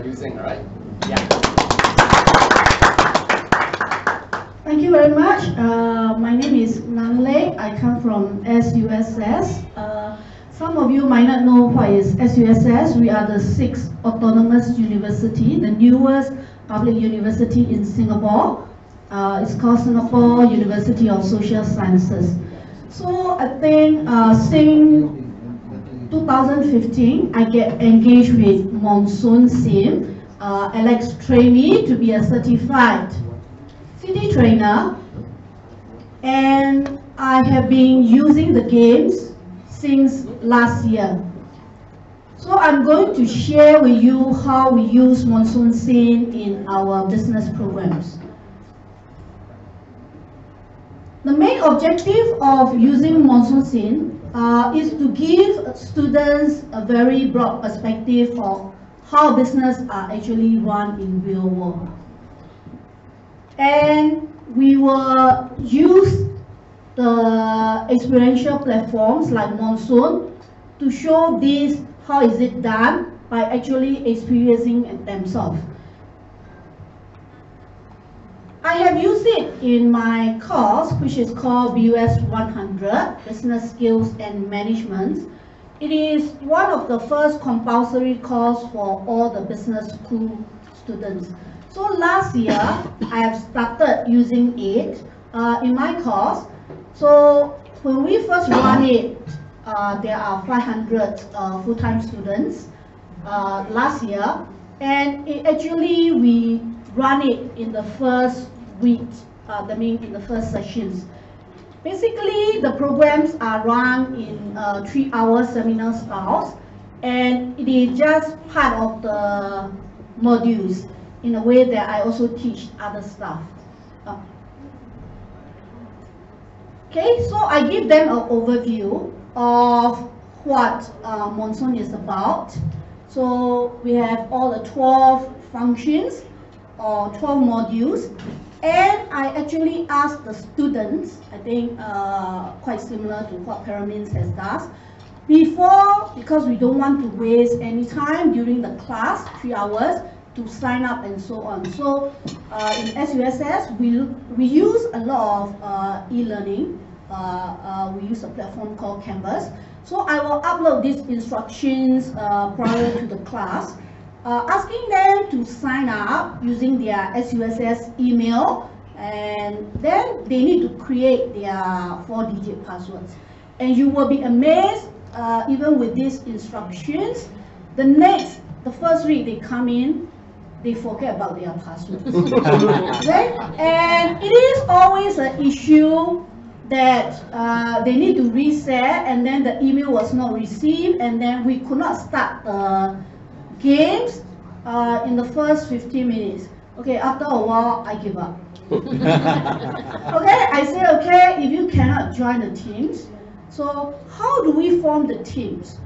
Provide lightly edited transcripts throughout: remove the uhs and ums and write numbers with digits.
introducing, all right? Yeah. Thank you very much. My name is Nang Lalk. I come from SUSS. Some of you might not know what is SUSS. We are the 6th autonomous university, the newest public university in Singapore. It's called Singapore University of Social Sciences. So I think since 2015, I get engaged with MonsoonSIM. Alex trained me to be a certified city trainer, and I have been using the games since last year. So I'm going to share with you how we use MonsoonSIM in our business programs. The main objective of using MonsoonSIM is to give students a very broad perspective of how business are actually run in real world. And we will use the experiential platforms like Monsoon to show this, how is it done, by actually experiencing it themselves. I have used it in my course, which is called BUS 100, Business Skills and Management. It is one of the first compulsory course for all the business school students. So last year, I have started using it in my course. So when we first run it, there are 500 full-time students last year, and we run it in the first week, that means in the first sessions. Basically, the programs are run in 3-hour seminar styles, and it is just part of the modules in a way that I also teach other stuff. Okay, so I give them an overview of what Monsoon is about. So we have all the 12 functions or 12 modules, and I actually ask the students, I think quite similar to what Pyramid has done, before, because we don't want to waste any time during the class, 3 hours, to sign up and so on. So in SUSS, we use a lot of e-learning. We use a platform called Canvas. So I will upload these instructions prior to the class, asking them to sign up using their SUSS email, and then they need to create their 4-digit passwords. And you will be amazed, even with these instructions, the first week they come in, they forget about their passwords. Okay? And it is always an issue that they need to reset, and then the email was not received, and then we could not start the games in the first 15 minutes. Okay, after a while, I give up. Okay, I say, okay, if you cannot join the teams, so how do we form the teams?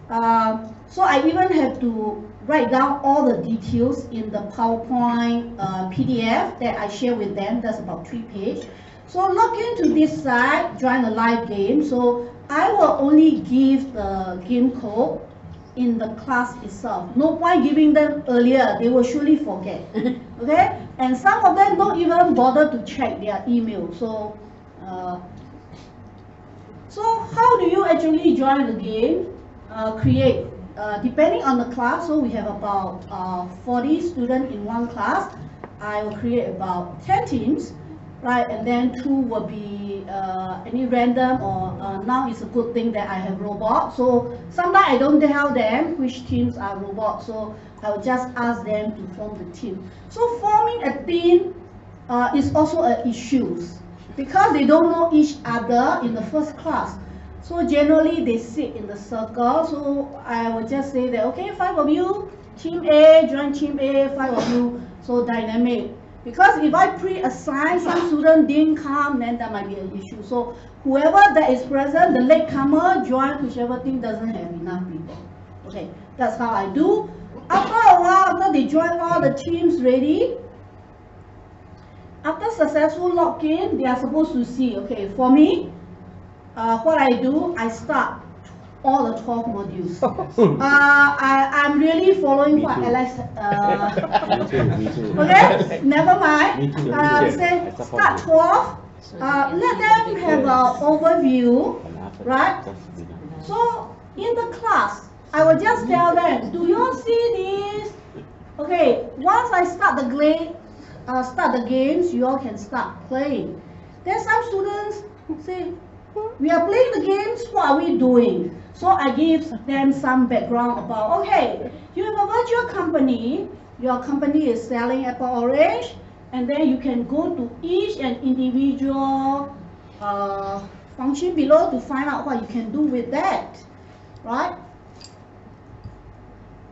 So I even have to write down all the details in the PowerPoint PDF that I share with them. That's about 3 pages. So log into this site, join a live game. So I will only give the game code in the class itself. No point giving them earlier, they will surely forget. Okay? And some of them don't even bother to check their email. So how do you actually join the game? Create, depending on the class, so we have about 40 students in one class. I will create about 10 teams. Right, and then 2 will be any random, or now it's a good thing that I have robots. So sometimes I don't tell them which teams are robots, so I will just ask them to form the team. So forming a team is also an issue because they don't know each other in the first class. So generally they sit in the circle. So I will just say that, okay, 5 of you, team A, join team A, 5 of you, so dynamic. Because if I pre-assign some student didn't come, then that might be an issue. So whoever that is present, the latecomer, join whichever team doesn't have enough people. Okay, that's how I do. After a while, after they join all the teams ready, after successful login, they are supposed to see, okay, for me, what I do, I start all the 12 modules. I'm really following what Alex. Me too. Okay, never mind. Me too. Say start 12. Let them have an overview, right? So in the class, I will just tell them, do you see this? Okay, once I start the games, you all can start playing. Then some students say, we are playing the games, what are we doing? So I give them some background about, okay, you have a virtual company, your company is selling apple orange, and then you can go to each and individual function below to find out what you can do with that, right?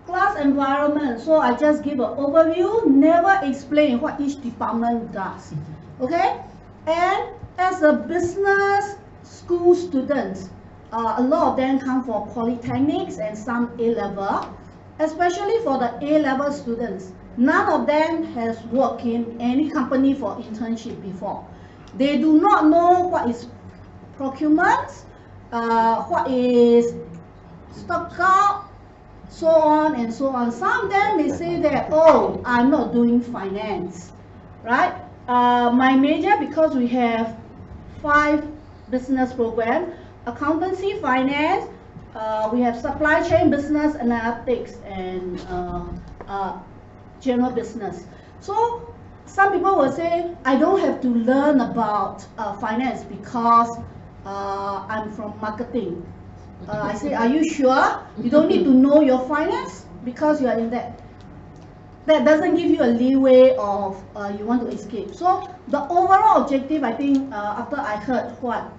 Class environment, so I just give an overview, never explain what each department does, okay? And as a business school students, a lot of them come for polytechnics and some A-level, especially for the A-level students. None of them has worked in any company for internship before. They do not know what is procurement, what is stock out, so on and so on. Some of them may say that, oh, I'm not doing finance, right? My major, because we have 5 business programs, accountancy, finance, we have supply chain business analytics, and general business. So some people will say, I don't have to learn about finance because I'm from marketing. I say, are you sure? You don't need to know your finance because you are in that. That doesn't give you a leeway of you want to escape. So the overall objective, I think, after I heard what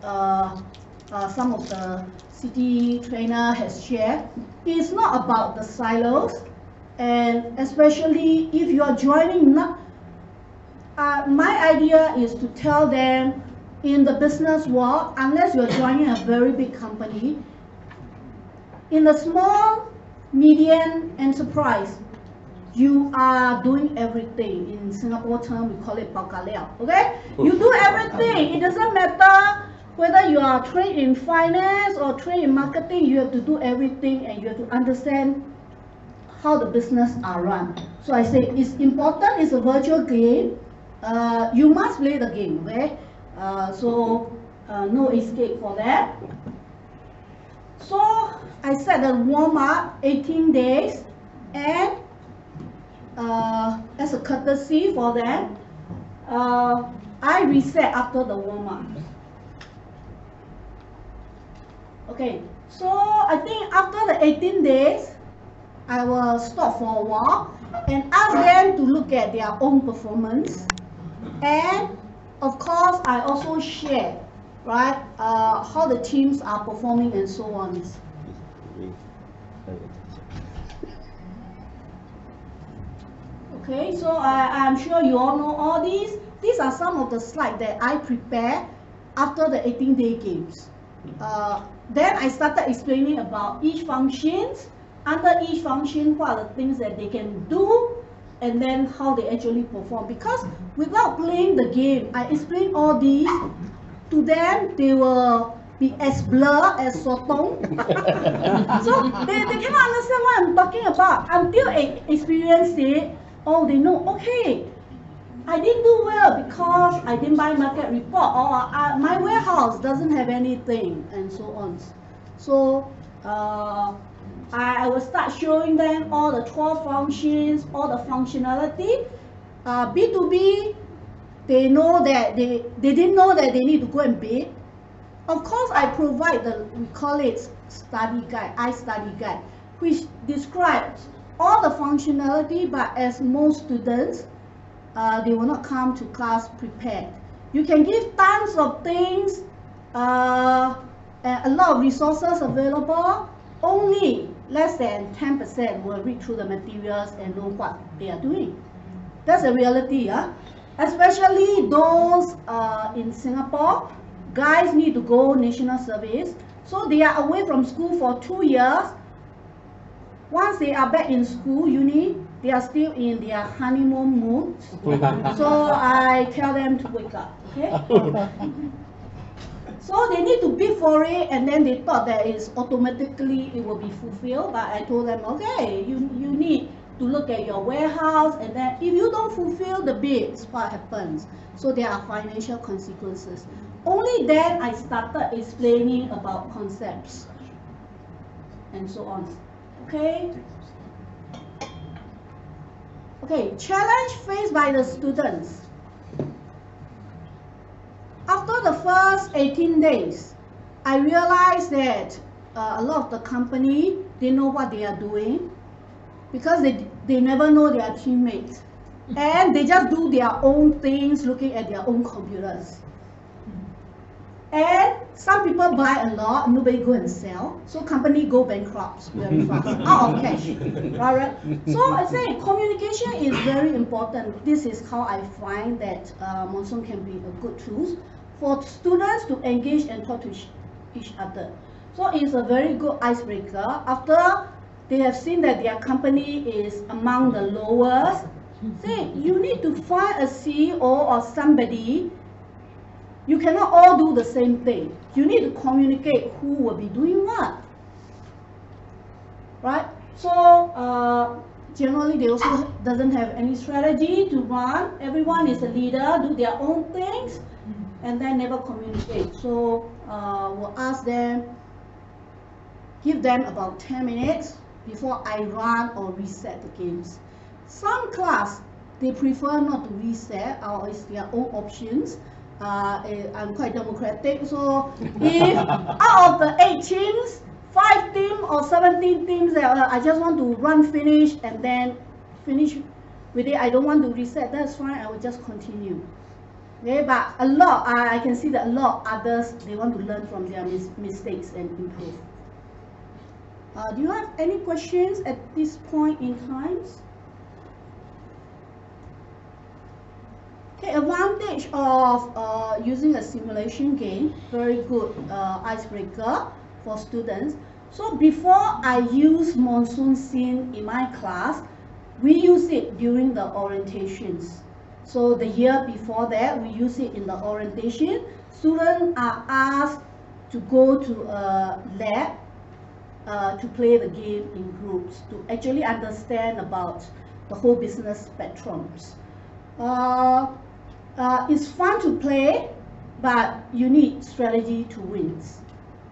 some of the city trainer has shared, is not about the silos, and especially if you are joining. My idea is to tell them, in the business world, unless you are joining a very big company, in a small, medium enterprise, you are doing everything. In Singapore term, we call it bao ka liao. Okay? You do everything. It doesn't matter whether you are trained in finance or trained in marketing, you have to do everything, and you have to understand how the business are run. So I say it's important, it's a virtual game. You must play the game, okay? No escape for that. So I set a warm-up, 18 days, and as a courtesy for them, I reset after the warm-up. Okay, so I think after the 18 days, I will stop for a while and ask them to look at their own performance. And of course, I also share, right, how the teams are performing and so on. Okay, so I'm sure you all know all these. These are some of the slides that I prepared after the 18-day games. Then I started explaining about each functions. Under each function, what are the things that they can do, and then how they actually perform. Because without playing the game, I explain all these to them, they will be as blur as sotong. So they cannot understand what I'm talking about until they experience it. Oh, they know, okay, I didn't do well because I didn't buy market report, or my warehouse doesn't have anything, and so on. So I will start showing them all the 12 functions, all the functionality. B2B, they know that they didn't know that they need to go and bid. Of course, I provide we call it study guide, iStudy guide, which describes all the functionality, but as most students, they will not come to class prepared. You can give tons of things, and a lot of resources available, only less than 10% will read through the materials and know what they are doing. That's a reality, especially those in Singapore. Guys need to go national service, so they are away from school for 2 years. Once they are back in school, uni, they are still in their honeymoon mood. So I tell them to wake up, okay? So they need to bid for it, and then they thought that it's automatically it will be fulfilled. But I told them, okay, you need to look at your warehouse, and then if you don't fulfill the bids, what happens? So there are financial consequences. Only then I started explaining about concepts and so on. Okay? Okay, challenge faced by the students. After the first 18 days, I realized that a lot of the company, they know what they are doing because they never know their teammates. And they just do their own things looking at their own computers. And some people buy a lot, nobody go and sell, so company go bankrupt very fast, out of cash. Right? So I say communication is very important. This is how I find that Monsoon can be a good tool for students to engage and talk to each other. So it's a very good icebreaker. After they have seen that their company is among the lowest, say you need to find a CEO or somebody. You cannot all do the same thing. You need to communicate who will be doing what. Right? So generally they also doesn't have any strategy to run. Everyone is a leader, do their own things, and then never communicate. So we'll ask them, give them about 10 minutes before I run or reset the games. Some class, they prefer not to reset, or it's their own options. I'm quite democratic, so if out of the 8 teams, 5 teams or 17 teams, I just want to run finish and then finish with it, I don't want to reset, that's fine, I will just continue. Okay, but a lot, I can see that a lot of others, they want to learn from their mistakes and improve. Do you have any questions at this point in time? Okay, advantage of using a simulation game, very good icebreaker for students. So before I use MonsoonSIM in my class, we use it during the orientations. So the year before that, we use it in the orientation. Students are asked to go to a lab to play the game in groups, to actually understand about the whole business spectrums. It's fun to play, but you need strategy to win.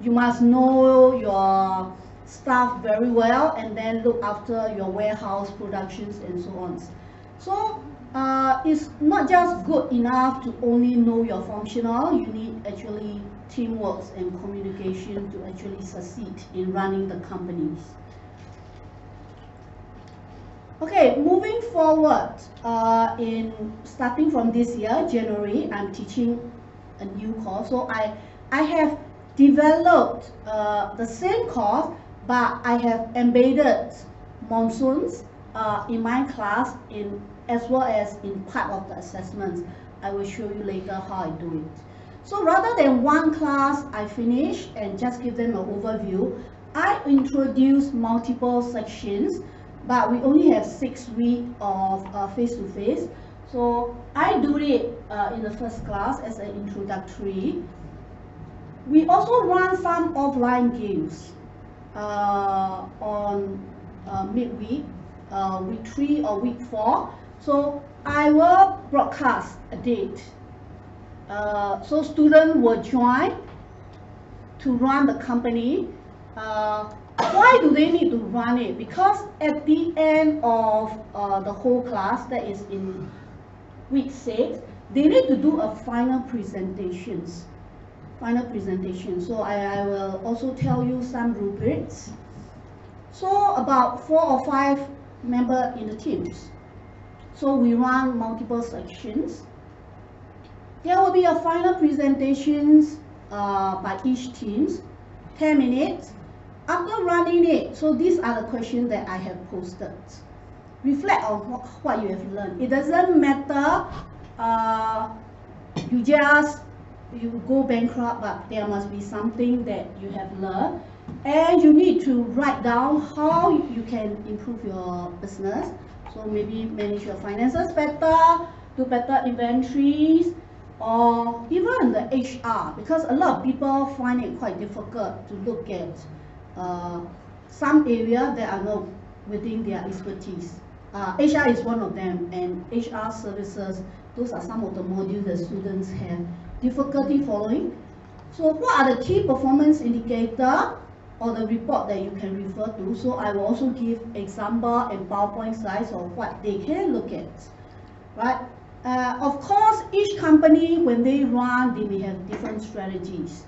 You must know your staff very well and then look after your warehouse productions and so on. So it's not just good enough to only know your functional, you need actually teamwork and communication to actually succeed in running the companies. Okay, moving forward, starting from this year, January, I'm teaching a new course. So I have developed the same course, but I have embedded Monsoons in my class as well as in part of the assessments. I will show you later how I do it. So rather than one class I finish and just give them an overview, I introduce multiple sections, but we only have 6 weeks of face-to-face. So I do it in the first class as an introductory. We also run some offline games on midweek, week 3 or week 4. So I will broadcast a date. So students will join to run the company. Why do they need to run it? Because at the end of the whole class, that is in week 6, they need to do a final presentation. So I will also tell you some rubrics. So about 4 or 5 members in the teams. So we run multiple sections. There will be a final presentations by each team, 10 minutes. After running it, so these are the questions that I have posted. Reflect on what you have learned. It doesn't matter, you go bankrupt, but there must be something that you have learned. And you need to write down how you can improve your business. So maybe manage your finances better, do better inventories, or even the HR, because a lot of people find it quite difficult to look at some area that are not within their expertise. HR is one of them, and HR services, those are some of the modules that students have difficulty following. So what are the key performance indicator or the report that you can refer to? So I will also give example and PowerPoint slides of what they can look at, right? Of course, each company, when they run, they may have different strategies.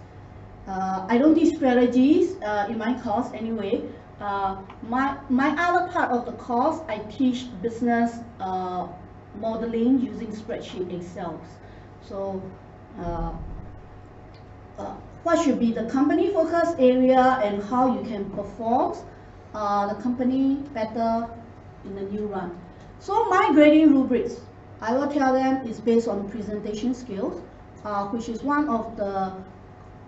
I don't teach strategies in my course anyway. My other part of the course, I teach business modeling using spreadsheet Excel. So what should be the company focus area and how you can perform the company better in the new run. So my grading rubrics, I will tell them, is based on presentation skills, which is one of the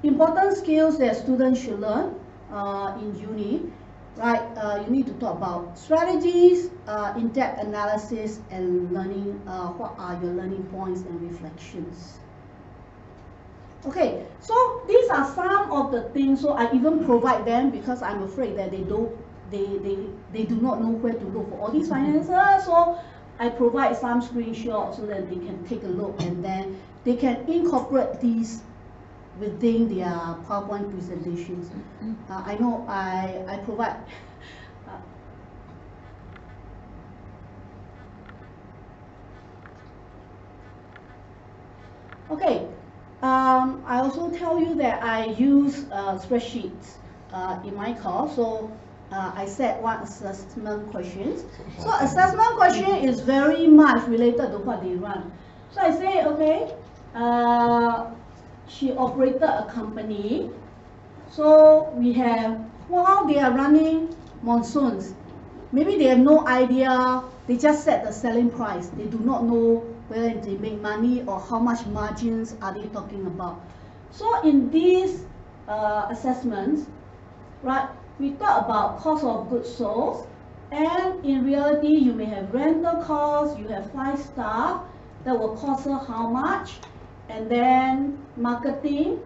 important skills that students should learn in uni, right? You need to talk about strategies, in-depth analysis, and learning what are your learning points and reflections. Okay, so these are some of the things. So I even provide them because I'm afraid that they do not know where to look for all these finances. So I provide some screenshots so that they can take a look, and then they can incorporate these within their PowerPoint presentations. I know I provide okay. I also tell you that I use spreadsheets in my course. So I set one assessment questions. So assessment question is very much related to what they run. So I say, okay, she operated a company. So we have, while they are running monsoons, maybe they have no idea, they just set the selling price. They do not know whether they make money or how much margins are they talking about. So in these assessments, right, we talk about cost of goods sold, and in reality you may have rental costs, you have 5 staff that will cost her how much, and then marketing.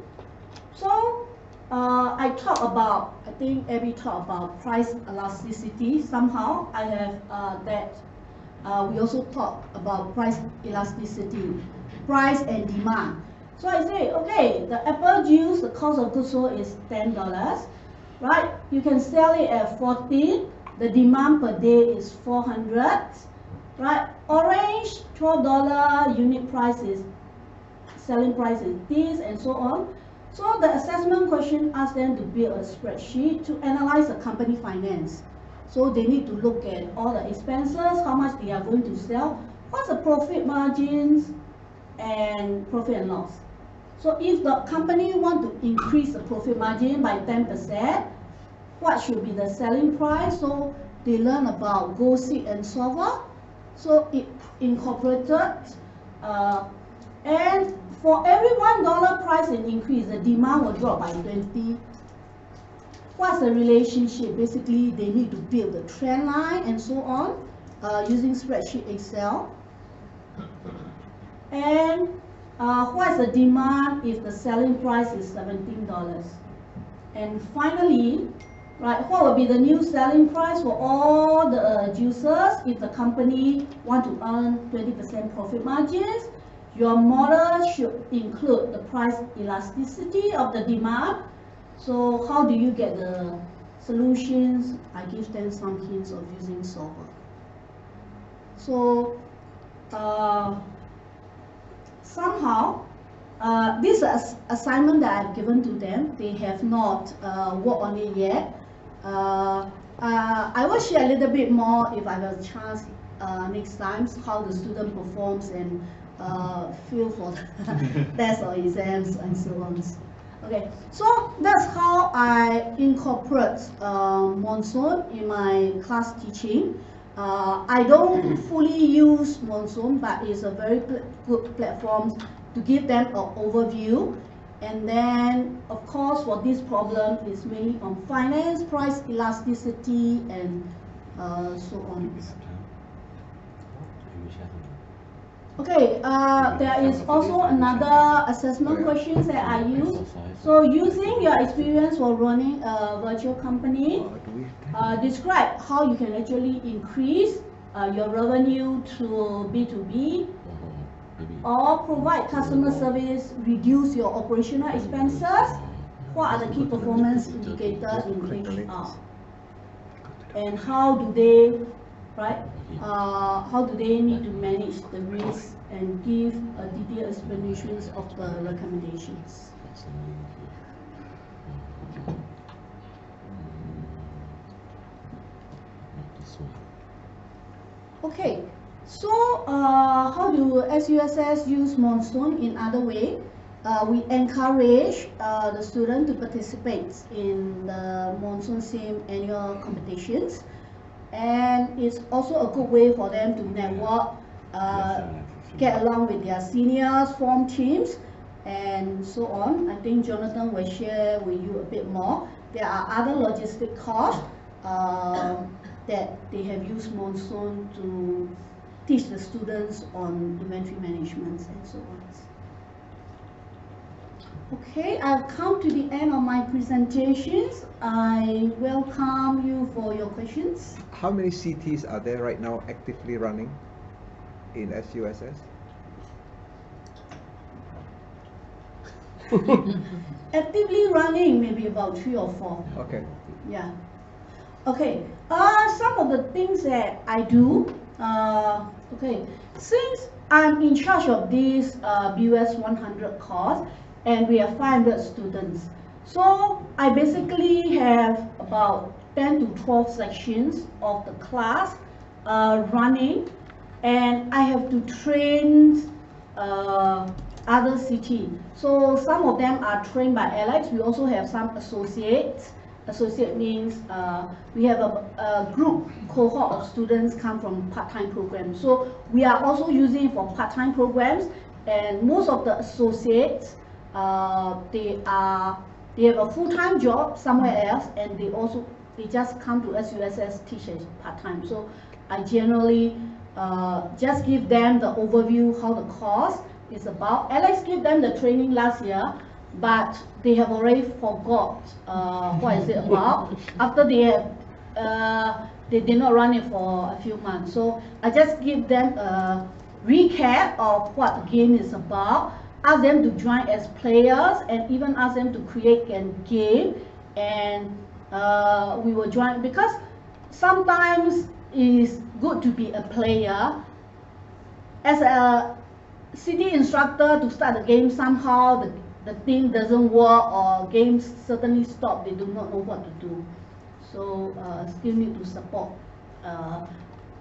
So I talk about, I think Abby talked about price elasticity. Somehow I have that. We also talk about price elasticity, price and demand. So I say, okay, the apple juice, the cost of goods sold is $10, right? You can sell it at 14. The demand per day is 400, right? Orange, $12 unit price is, selling price is this, and so on. So the assessment question asks them to build a spreadsheet to analyze the company finance. So they need to look at all the expenses, how much they are going to sell, what's the profit margins, and profit and loss. So if the company want to increase the profit margin by 10%, what should be the selling price? So they learn about gold seed and silver. So it incorporated, and for every $1 price increase, the demand will drop by 20. What's the relationship? Basically, they need to build the trend line and so on using spreadsheet Excel. And what's the demand if the selling price is $17? And finally, right, what will be the new selling price for all the juices if the company want to earn 20% profit margins? Your model should include the price elasticity of the demand. So how do you get the solutions? I give them some hints of using solver. So somehow, this assignment that I've given to them, they have not worked on it yet. I will share a little bit more if I have a chance next time, how the student performs and feel for the tests or exams and so on. Okay, so that's how I incorporate Monsoon in my class teaching. I don't fully use Monsoon, but it's a very good platform to give them an overview. And then, of course, for this problem, is mainly on finance, price elasticity, and so on. Okay, there is also another assessment questions that I use. So using your experience for running a virtual company, describe how you can actually increase your revenue through B2B or provide customer service, reduce your operational expenses. What are the key performance indicators in HR? And how do they, right? How do they need to manage the risk and give a detailed explanations of the recommendations? Okay, so how do SUSS use Monsoon in other way? We encourage the student to participate in the MonsoonSIM annual competitions, and it's also a good way for them to network, get along with their seniors, form teams, and so on. I think Jonathan will share with you a bit more. There are other logistic costs that they have used Monsoon to teach the students on inventory management and so on. Okay, I've come to the end of my presentations. I welcome you for your questions. How many CTs are there right now actively running in SUSS? Actively running, maybe about 3 or 4. Okay. Yeah. Okay. Some of the things that I do. Okay. Since I'm in charge of this BUS 100 course, and we have 500 students, so I basically have about 10 to 12 sections of the class running, and I have to train other CT. So some of them are trained by Alex. We also have some associates. Associate means we have a group cohort of students come from part-time programs. So we are also using it for part-time programs, and most of the associates they have a full-time job somewhere else, and they just come to SUSS teach as part-time. So I generally just give them the overview how the course is about. Alex gave them the training last year, but they have already forgot what is it about after they have they did not run it for a few months. So I just give them a recap of what the game is about, ask them to join as players, and even ask them to create a game, and we will join, because sometimes it's good to be a player. As a CD instructor, to start the game, somehow the team doesn't work or games certainly stop, they do not know what to do. So still need to support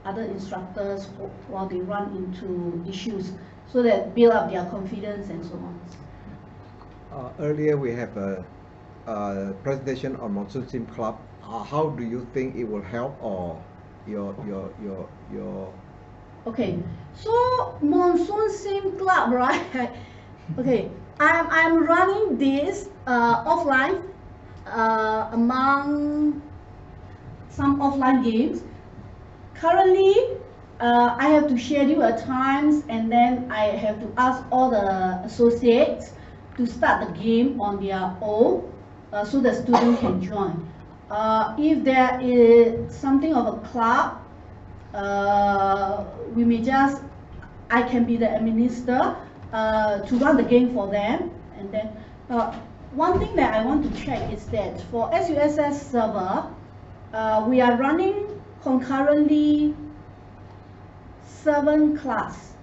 other instructors while they run into issues, so that build up their confidence and so on. Earlier we have a presentation on MonsoonSIM Club. How do you think it will help, or your Okay, so MonsoonSIM Club, right? Okay, I'm running this offline among some offline games. Currently, I have to schedule at times, and then I have to ask all the associates to start the game on their own, so the student can join. If there is something of a club, we may just, I can be the administrator to run the game for them. And then one thing that I want to check is that for SUSS server, we are running concurrently 7 class,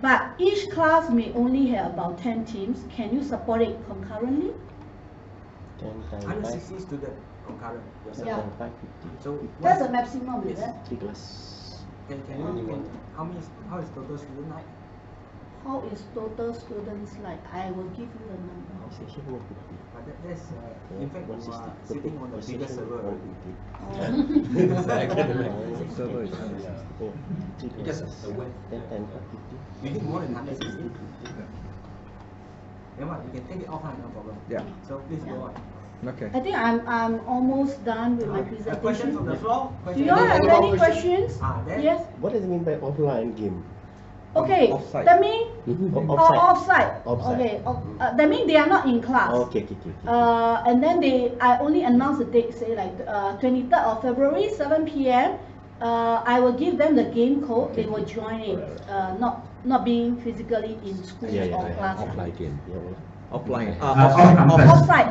but each class may only have about 10 teams. Can you support it concurrently? 160 students concurrent. Yeah. 550. So That's the maximum, is it? 3 class. How is total student like? How is total students like? I will give you the number. Session 150. But that's in fact we are sitting on the bigger server. server is Because the web. 10, 50. We need more than 160. Then what? You can take it offline, no problem. Yeah. So please go on. Okay. I think I'm almost done with my A question from the presentation. floor? Do you all have any questions? Then Yes? What does it mean by offline game? Okay, Offside. that means offside. Offside. Okay, that means they are not in class. Okay. And then I only announce the date, say like 23rd of February, 7 p.m. I will give them the game code. They will join it. Not being physically in school or class. Offline game. Offline. Offside.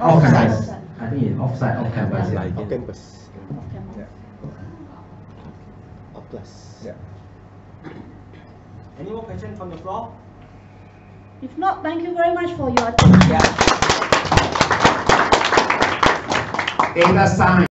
I think it's offside, off campus. Offline Yeah. game. Campus. Yeah. Off class. Yeah. any more questions from the floor? If not, thank you very much for your attention. Data science.